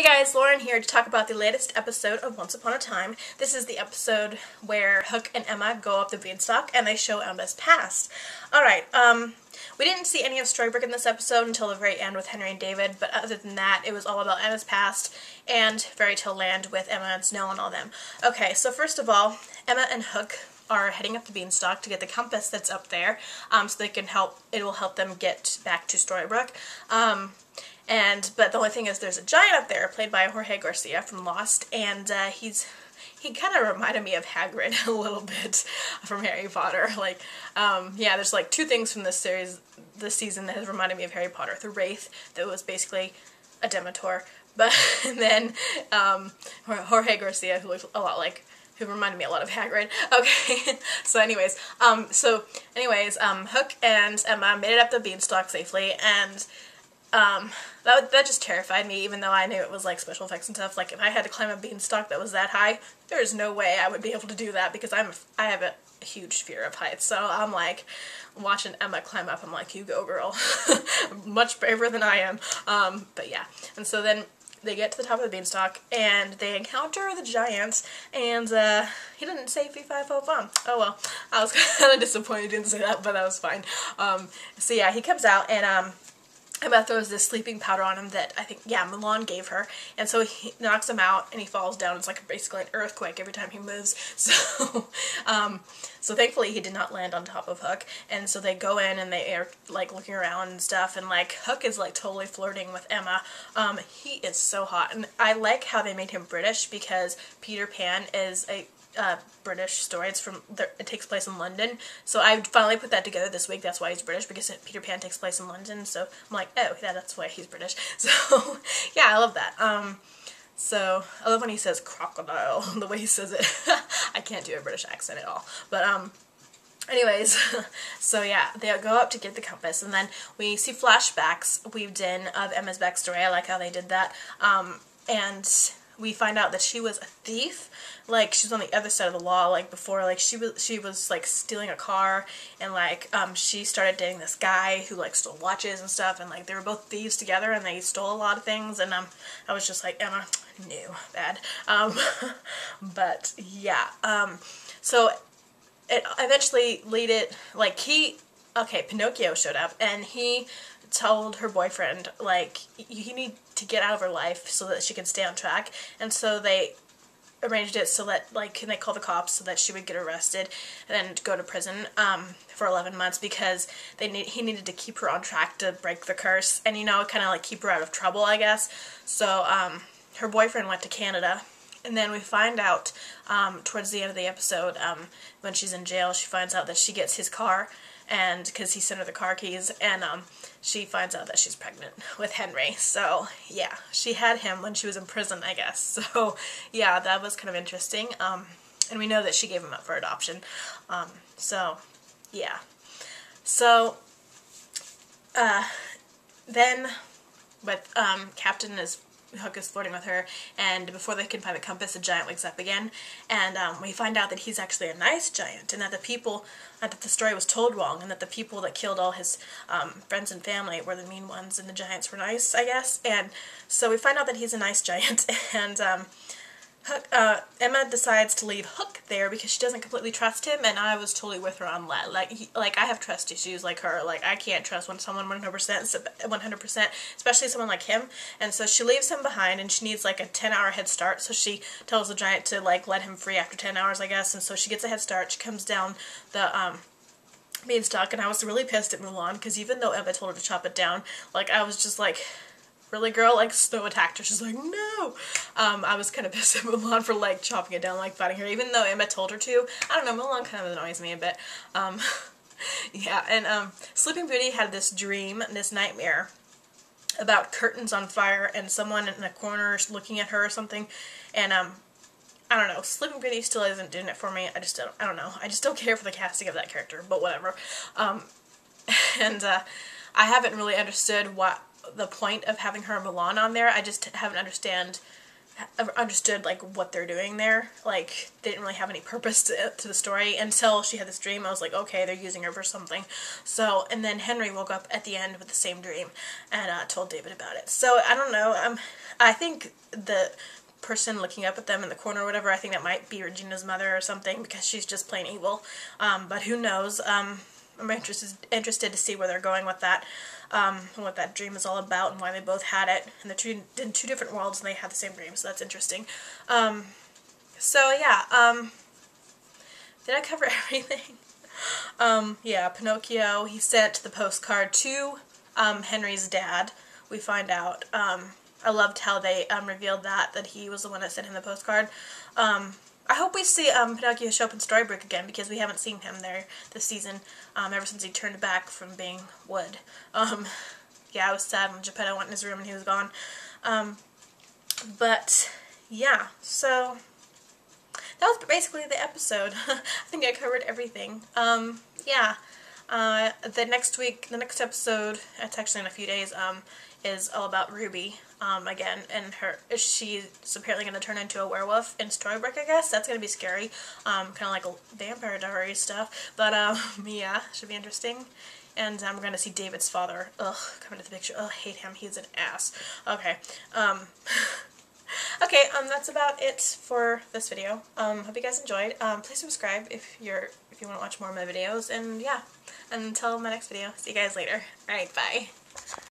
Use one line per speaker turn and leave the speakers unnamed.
Hey guys, Lauren here to talk about the latest episode of Once Upon a Time. This is the episode where Hook and Emma go up the beanstalk and they show Emma's past. Alright, we didn't see any of Storybrooke in this episode until the very end with Henry and David, but other than that, it was all about Emma's past and Fairy Tale Land with Emma and Snow and all them. Okay, so first of all, Emma and Hook are heading up the beanstalk to get the compass that's up there, so they can it will help them get back to Storybrooke. But the only thing is there's a giant up there, played by Jorge Garcia from Lost, and he kind of reminded me of Hagrid a little bit from Harry Potter. Like, yeah, there's like two things from this season that has reminded me of Harry Potter. The Wraith, that was basically a Dementor, but and then Jorge Garcia, who looks a lot like, who reminded me a lot of Hagrid. Okay, so anyways, Hook and Emma made it up the beanstalk safely, and that just terrified me, even though I knew it was like special effects and stuff. Like, if I had to climb a beanstalk that was that high, there's no way I would be able to do that, because I have a huge fear of heights. So I'm like, watching Emma climb up, I'm like, you go girl. Much braver than I am. But yeah, and so then they get to the top of the beanstalk, and they encounter the giant, and he didn't say fee fi fo fum. Oh well, I was kind of disappointed he didn't say that, but that was fine. So yeah, he comes out, and Emma throws this sleeping powder on him that I think, yeah, Milan gave her, and so he knocks him out, and he falls down. It's like basically an earthquake every time he moves. So, so thankfully he did not land on top of Hook, and so they go in and they are like looking around and stuff, and like Hook is like totally flirting with Emma. He is so hot, and I like how they made him British, because Peter Pan is a British story. It takes place in London, so I finally put that together this week. That's why he's British, because Peter Pan takes place in London. So I'm like, oh yeah, that's why he's British. So yeah, I love that. So I love when he says crocodile, the way he says it. I can't do a British accent at all, but anyways, so yeah, they go up to get the compass, and then we see flashbacks weaved in of Emma's backstory. I like how they did that. And we find out that she was a thief. Like, she's on the other side of the law. Like, before, like, she was like stealing a car, and like she started dating this guy who like stole watches and stuff, and like they were both thieves together, and they stole a lot of things, and I was just like, Emma, no, bad. But yeah, so it eventually Pinocchio showed up, and he told her boyfriend, like, you need to get out of her life so that she can stay on track, and so they arranged it so that, like, can they call the cops so that she would get arrested and then go to prison for 11 months, because he needed to keep her on track to break the curse, and, you know, kind of like keep her out of trouble, I guess. So her boyfriend went to Canada, and then we find out towards the end of the episode, when she's in jail, she finds out that she gets his car, and because he sent her the car keys, and she finds out that she's pregnant with Henry. So yeah, she had him when she was in prison, I guess. So yeah, that was kind of interesting. And we know that she gave him up for adoption. So yeah. So then with Hook is flirting with her, and before they can find the compass, the giant wakes up again, and we find out that he's actually a nice giant, and that that the story was told wrong, and that the people that killed all his friends and family were the mean ones, and the giants were nice, I guess. And so we find out that he's a nice giant, and Emma decides to leave Hook there because she doesn't completely trust him, and I was totally with her on that. Like I have trust issues like her. Like, I can't trust someone 100%, especially someone like him. And so she leaves him behind, and she needs like a 10-hour head start. So she tells the giant to like let him free after 10 hours, I guess. And so she gets a head start. She comes down the beanstalk, and I was really pissed at Mulan, because even though Emma told her to chop it down, like, I was just like, really, girl? Like, Snow attacked her. She's like, no! I was kind of pissed at Mulan for, like, chopping it down, like, fighting her, even though Emma told her to. I don't know, Mulan kind of annoys me a bit. Yeah, and, Sleeping Beauty had this dream, this nightmare, about curtains on fire and someone in a corner looking at her or something, and, I don't know, Sleeping Beauty still isn't doing it for me. I don't know. I just don't care for the casting of that character, but whatever. And, I haven't really understood what the point of having her Milan on there. I just haven't understand understood like what they're doing there. Like they didn't really have any purpose to the story until she had this dream. I was like, okay, they're using her for something. So, and then Henry woke up at the end with the same dream and told David about it. So I don't know. I think the person looking up at them in the corner or whatever, I think that might be Regina's mother or something, because she's just plain evil. But who knows? I'm interested to see where they're going with that. What that dream is all about and why they both had it. And they're in two different worlds and they had the same dream, so that's interesting. So yeah, did I cover everything? Yeah, Pinocchio, he sent the postcard to Henry's dad, we find out. I loved how they revealed that he was the one that sent him the postcard. I hope we see Pinocchio show up in Storybrooke again, because we haven't seen him there this season, ever since he turned back from being wood. Yeah, I was sad when Geppetto went in his room and he was gone. But, yeah, so that was basically the episode. I think I covered everything. Yeah, the next episode, it's actually in a few days, is all about Ruby, again, and she's apparently going to turn into a werewolf in Storybrooke, I guess. That's going to be scary, kind of like a Vampire Diaries stuff, but, yeah, should be interesting. And we're going to see David's father. Ugh, coming to the picture. Ugh, hate him, he's an ass. Okay, okay, that's about it for this video. Hope you guys enjoyed. Please subscribe if you want to watch more of my videos, and yeah, until my next video, see you guys later. Alright, bye.